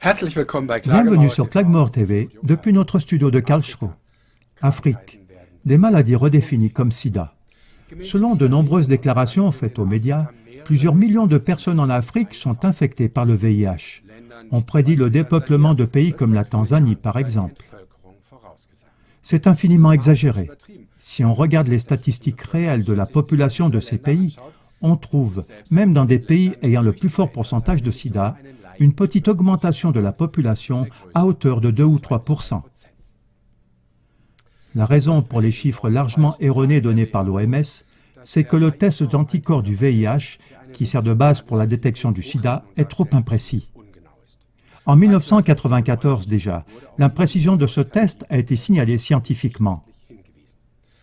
Bienvenue sur Clagmore TV depuis notre studio de Karlsruhe. Afrique, des maladies redéfinies comme sida. Selon de nombreuses déclarations faites aux médias, plusieurs millions de personnes en Afrique sont infectées par le VIH. On prédit le dépeuplement de pays comme la Tanzanie, par exemple. C'est infiniment exagéré. Si on regarde les statistiques réelles de la population de ces pays, on trouve, même dans des pays ayant le plus fort pourcentage de sida, une petite augmentation de la population à hauteur de 2 ou 3%. La raison pour les chiffres largement erronés donnés par l'OMS, c'est que le test d'anticorps du VIH, qui sert de base pour la détection du sida, est trop imprécis. En 1994 déjà, l'imprécision de ce test a été signalée scientifiquement.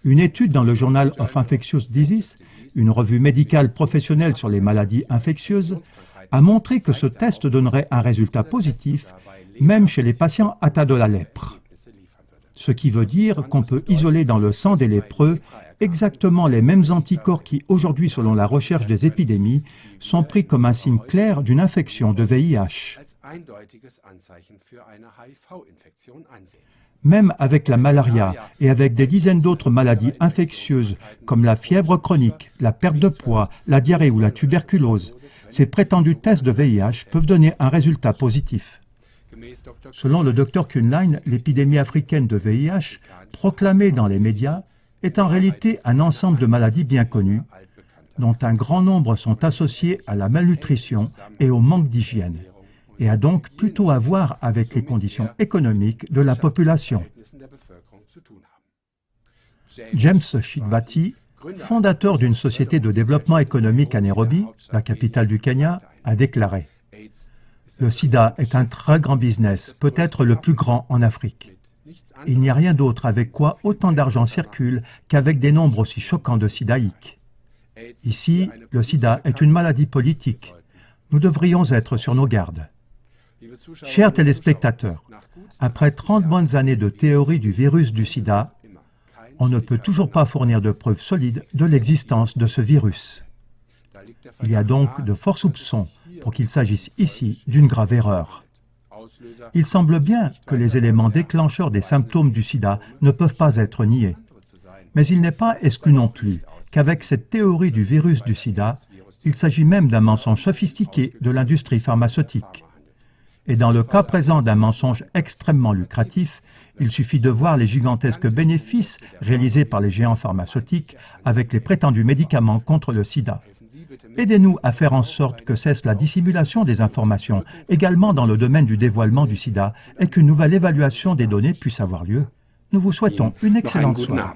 Une étude dans le Journal of Infectious Diseases, une revue médicale professionnelle sur les maladies infectieuses, a montré que ce test donnerait un résultat positif, même chez les patients atteints de la lèpre. Ce qui veut dire qu'on peut isoler dans le sang des lépreux exactement les mêmes anticorps qui, aujourd'hui, selon la recherche des épidémies, sont pris comme un signe clair d'une infection de VIH. Même avec la malaria et avec des dizaines d'autres maladies infectieuses comme la fièvre chronique, la perte de poids, la diarrhée ou la tuberculose, ces prétendus tests de VIH peuvent donner un résultat positif. Selon le Dr Kuhnlein, l'épidémie africaine de VIH, proclamée dans les médias, est en réalité un ensemble de maladies bien connues, dont un grand nombre sont associées à la malnutrition et au manque d'hygiène, et a donc plutôt à voir avec les conditions économiques de la population. James Shikwati, fondateur d'une société de développement économique à Nairobi, la capitale du Kenya, a déclaré « Le sida est un très grand business, peut-être le plus grand en Afrique. Il n'y a rien d'autre avec quoi autant d'argent circule qu'avec des nombres aussi choquants de sidaïques. Ici, le sida est une maladie politique. Nous devrions être sur nos gardes. » Chers téléspectateurs, après 30 bonnes années de théorie du virus du sida, on ne peut toujours pas fournir de preuves solides de l'existence de ce virus. Il y a donc de forts soupçons pour qu'il s'agisse ici d'une grave erreur. Il semble bien que les éléments déclencheurs des symptômes du sida ne peuvent pas être niés. Mais il n'est pas exclu non plus qu'avec cette théorie du virus du sida, il s'agit même d'un mensonge sophistiqué de l'industrie pharmaceutique. Et dans le cas présent d'un mensonge extrêmement lucratif, il suffit de voir les gigantesques bénéfices réalisés par les géants pharmaceutiques avec les prétendus médicaments contre le sida. Aidez-nous à faire en sorte que cesse la dissimulation des informations, également dans le domaine du dévoilement du sida, et qu'une nouvelle évaluation des données puisse avoir lieu. Nous vous souhaitons une excellente soirée.